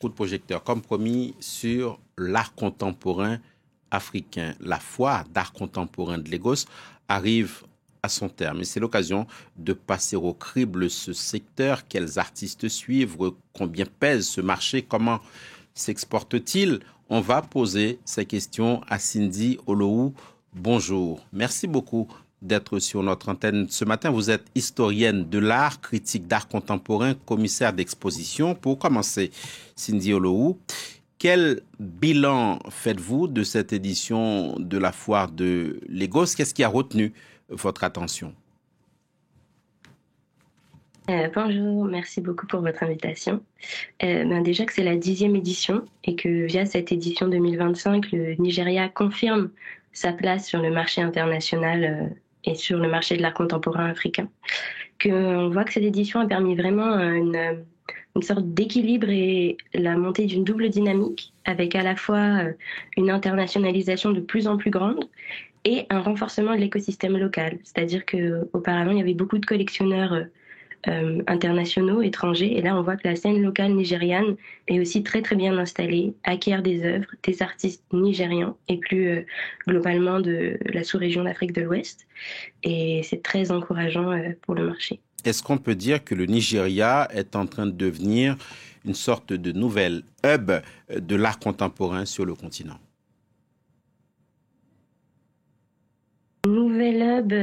Coup de projecteur, comme promis, sur l'art contemporain africain. La foire d'art contemporain de Lagos arrive à son terme. Et c'est l'occasion de passer au crible ce secteur. Quels artistes suivre? Combien pèse ce marché? Comment s'exporte-t-il? On va poser ces questions à Cindy Olowu. Bonjour. Merci beaucoup d'être sur notre antenne ce matin. Vous êtes historienne de l'art, critique d'art contemporain, commissaire d'exposition. Pour commencer, Cindy Olowu, quel bilan faites-vous de cette édition de la foire de Lagos? Qu'est-ce qui a retenu votre attention? Bonjour, merci beaucoup pour votre invitation. Déjà que c'est la 10e édition et que via cette édition 2025, le Nigeria confirme sa place sur le marché international et sur le marché de l'art contemporain africain. On voit que cette édition a permis vraiment une sorte d'équilibre et la montée d'une double dynamique avec à la fois une internationalisation de plus en plus grande et un renforcement de l'écosystème local. C'est-à-dire qu'auparavant, il y avait beaucoup de collectionneurs internationaux, étrangers. Et là, on voit que la scène locale nigériane est aussi très très bien installée, acquiert des œuvres, des artistes nigérians et plus globalement de la sous-région d'Afrique de l'Ouest. Et c'est très encourageant pour le marché. Est-ce qu'on peut dire que le Nigeria est en train de devenir une sorte de nouvel hub de l'art contemporain sur le continent? Nouvel hub,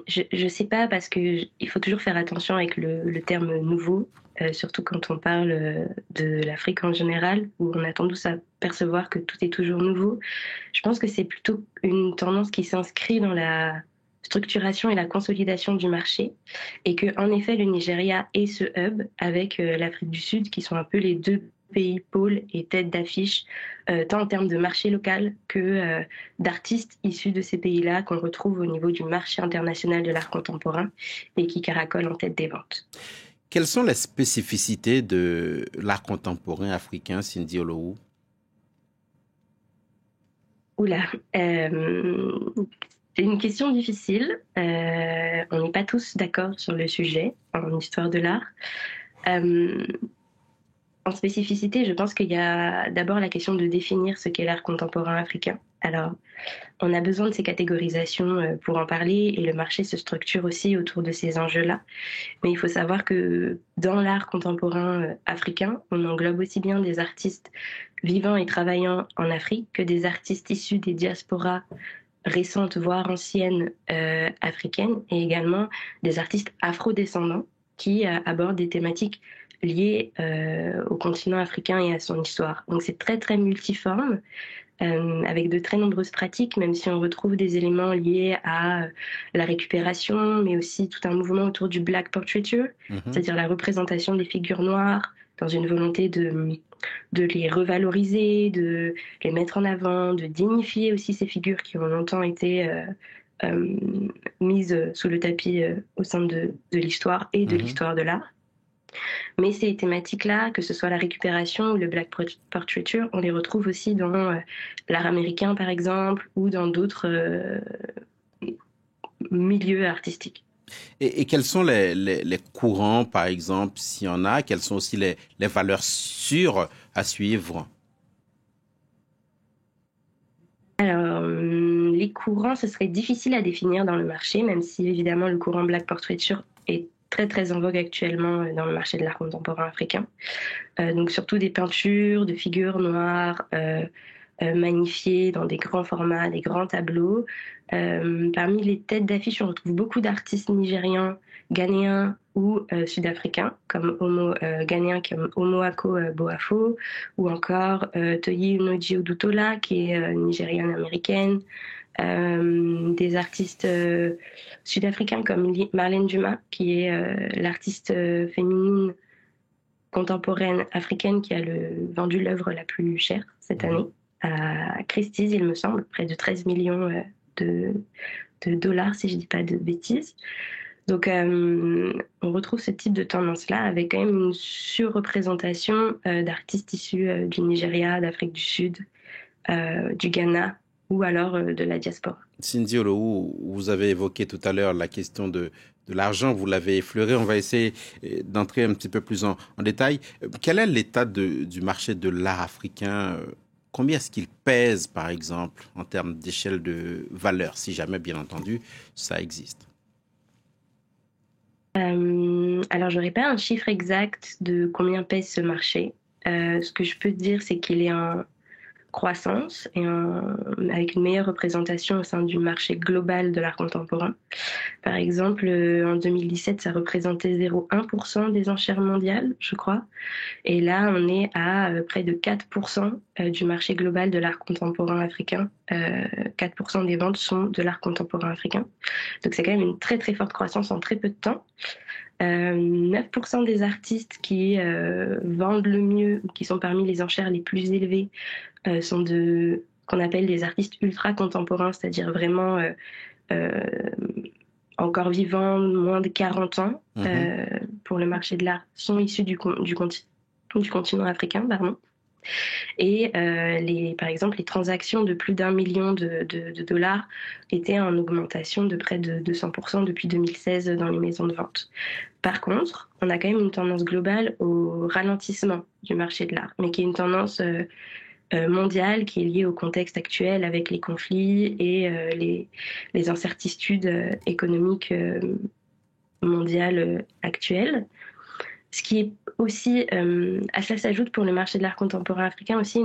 je sais pas parce que il faut toujours faire attention avec le terme nouveau, surtout quand on parle de l'Afrique en général, où on a tendance à percevoir que tout est toujours nouveau. Je pense que c'est plutôt une tendance qui s'inscrit dans la structuration et la consolidation du marché, et que en effet le Nigeria est ce hub avec l'Afrique du Sud, qui sont un peu les deux pays pôles et têtes d'affiche, tant en termes de marché local que d'artistes issus de ces pays-là qu'on retrouve au niveau du marché international de l'art contemporain et qui caracolent en tête des ventes. Quelles sont les spécificités de l'art contemporain africain, Cindy Olowu? Oula, c'est une question difficile. On n'est pas tous d'accord sur le sujet en histoire de l'art. En spécificité, je pense qu'il y a d'abord la question de définir ce qu'est l'art contemporain africain. Alors, on a besoin de ces catégorisations pour en parler et le marché se structure aussi autour de ces enjeux-là. Mais il faut savoir que dans l'art contemporain africain, on englobe aussi bien des artistes vivant et travaillant en Afrique que des artistes issus des diasporas récentes, voire anciennes africaines, et également des artistes afro-descendants qui abordent des thématiques liées au continent africain et à son histoire. Donc c'est très très multiforme, avec de très nombreuses pratiques, même si on retrouve des éléments liés à la récupération, mais aussi tout un mouvement autour du Black Portraiture, c'est-à-dire la représentation des figures noires dans une volonté de les revaloriser, de les mettre en avant, de dignifier aussi ces figures qui ont longtemps été mises sous le tapis au sein de l'histoire et de l'histoire de l'art. Mais ces thématiques-là, que ce soit la récupération ou le Black Portraiture, on les retrouve aussi dans l'art américain, par exemple, ou dans d'autres milieux artistiques. Et quels sont les courants, par exemple, s'il y en a? Quelles sont aussi les valeurs sûres à suivre? Alors, les courants, ce serait difficile à définir dans le marché, même si évidemment le courant Black Portraiture est très très en vogue actuellement dans le marché de l'art contemporain africain. Donc surtout des peintures de figures noires magnifiées dans des grands formats, des grands tableaux. Parmi les têtes d'affiche, on retrouve beaucoup d'artistes nigérians, ghanéens ou sud-africains, comme ghanéens comme Omoako Boafo, ou encore Toyi Unoji Odutola, qui est nigériane-américaine. Des artistes sud-africains comme Marlène Dumas, qui est l'artiste féminine contemporaine africaine qui a vendu l'œuvre la plus chère cette année, à Christie's, il me semble, près de 13 millions de dollars, si je ne dis pas de bêtises. Donc, on retrouve ce type de tendance-là avec quand même une surreprésentation d'artistes issus du Nigeria, d'Afrique du Sud, du Ghana ou alors de la diaspora. Cindy Olowu, vous avez évoqué tout à l'heure la question de l'argent, vous l'avez effleuré. On va essayer d'entrer un petit peu plus en détail. Quel est l'état du marché de l'art africain? Combien est-ce qu'il pèse, par exemple, en termes d'échelle de valeur, si jamais, bien entendu, ça existe? Alors, j'aurais pas un chiffre exact de combien pèse ce marché. Ce que je peux te dire, c'est qu'il est en croissance et avec une meilleure représentation au sein du marché global de l'art contemporain. Par exemple, en 2017, ça représentait 0,1% des enchères mondiales, je crois. Et là, on est à près de 4% du marché global de l'art contemporain africain. 4% des ventes sont de l'art contemporain africain. Donc c'est quand même une très très forte croissance en très peu de temps. 9% des artistes qui vendent le mieux ou qui sont parmi les enchères les plus élevées sont qu'on appelle des artistes ultra contemporains, c'est-à-dire vraiment encore vivants, moins de 40 ans pour le marché de l'art, sont issus du continent africain, pardon. Et par exemple, les transactions de plus d'1 million de dollars étaient en augmentation de près de 200% depuis 2016 dans les maisons de vente. Par contre, on a quand même une tendance globale au ralentissement du marché de l'art, mais qui est une tendance mondiale qui est liée au contexte actuel avec les conflits et les incertitudes économiques mondiales actuelles. Ce qui est aussi, à cela s'ajoute pour le marché de l'art contemporain africain aussi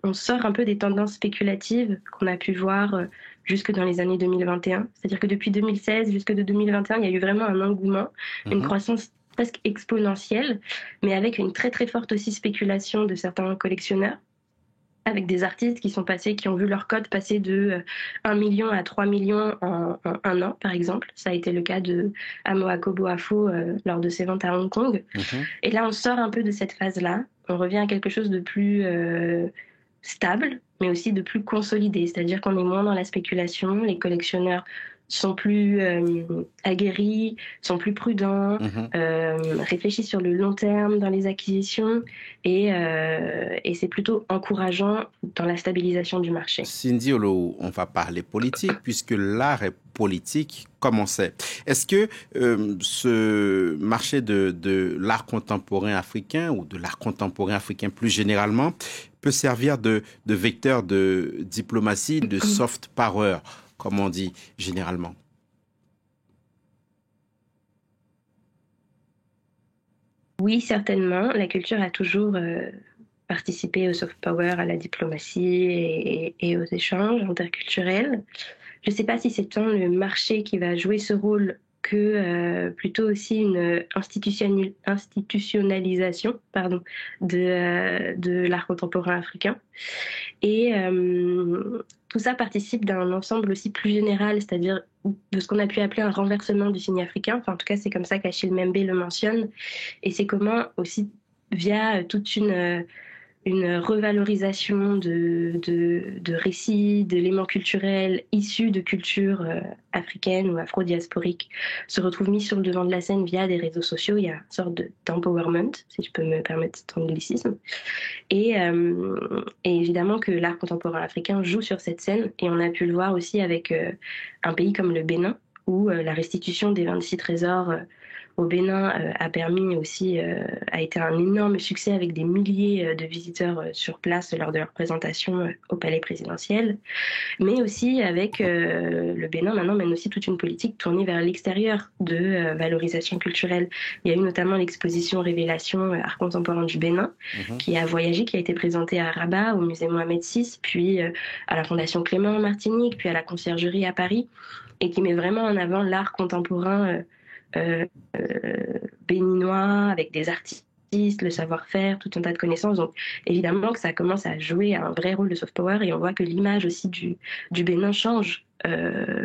on sort un peu des tendances spéculatives qu'on a pu voir jusque dans les années 2021. C'est-à-dire que depuis 2016 jusque de 2021, il y a eu vraiment un engouement, une croissance presque exponentielle, mais avec une très très forte aussi spéculation de certains collectionneurs, avec des artistes qui ont vu leur cote passer de 1 million à 3 millions en un an, par exemple. Ça a été le cas de Amoako Boafo lors de ses ventes à Hong Kong. Et là, on sort un peu de cette phase-là. On revient à quelque chose de plus stable, mais aussi de plus consolidé. C'est-à-dire qu'on est moins dans la spéculation. Les collectionneurs sont plus aguerris, sont plus prudents, réfléchissent sur le long terme dans les acquisitions et c'est plutôt encourageant dans la stabilisation du marché. Cindy Olowu, on va parler politique puisque l'art est politique comme on sait. Est-ce que ce marché de l'art contemporain africain ou de l'art contemporain africain plus généralement peut servir de vecteur de diplomatie, de soft power, comme on dit généralement? Oui, certainement. La culture a toujours participé au soft power, à la diplomatie et aux échanges interculturels. Je ne sais pas si c'est tant le marché qui va jouer ce rôle que plutôt aussi une institutionnalisation de l'art contemporain africain. Et tout ça participe d'un ensemble aussi plus général, c'est-à-dire de ce qu'on a pu appeler un renversement du signe africain. Enfin, en tout cas, c'est comme ça qu'Achille Membe le mentionne. Et c'est comment aussi, via toute une revalorisation de récits, d'éléments culturels issus de cultures africaines ou afro-diasporiques se retrouvent mis sur le devant de la scène via des réseaux sociaux. Il y a une sorte d'empowerment, si je peux me permettre cet anglicisme. Et évidemment que l'art contemporain africain joue sur cette scène, et on a pu le voir aussi avec un pays comme le Bénin, où la restitution des 26 trésors au Bénin a été un énorme succès avec des milliers de visiteurs sur place lors de leur présentation au palais présidentiel. Mais aussi avec le Bénin maintenant mène aussi toute une politique tournée vers l'extérieur de valorisation culturelle. Il y a eu notamment l'exposition Révélation Art contemporain du Bénin qui a voyagé, qui a été présentée à Rabat, au musée Mohamed VI, puis à la Fondation Clément en Martinique, puis à la Conciergerie à Paris, et qui met vraiment en avant l'art contemporain béninois, avec des artistes, le savoir-faire, tout un tas de connaissances. Donc évidemment que ça commence à jouer un vrai rôle de soft power, et on voit que l'image aussi du Bénin change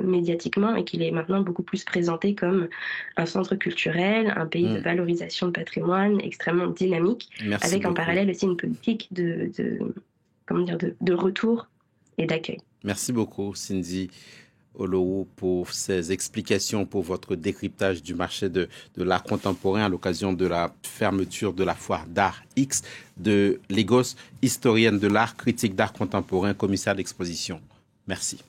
médiatiquement, et qu'il est maintenant beaucoup plus présenté comme un centre culturel, un pays de valorisation de patrimoine extrêmement dynamique. Merci avec beaucoup. En parallèle aussi une politique de retour et d'accueil. Merci beaucoup, Cindy Olowu, pour ces explications, pour votre décryptage du marché de l'art contemporain à l'occasion de la fermeture de la foire d'art X de Lagos, historienne de l'art, critique d'art contemporain, commissaire d'exposition. Merci.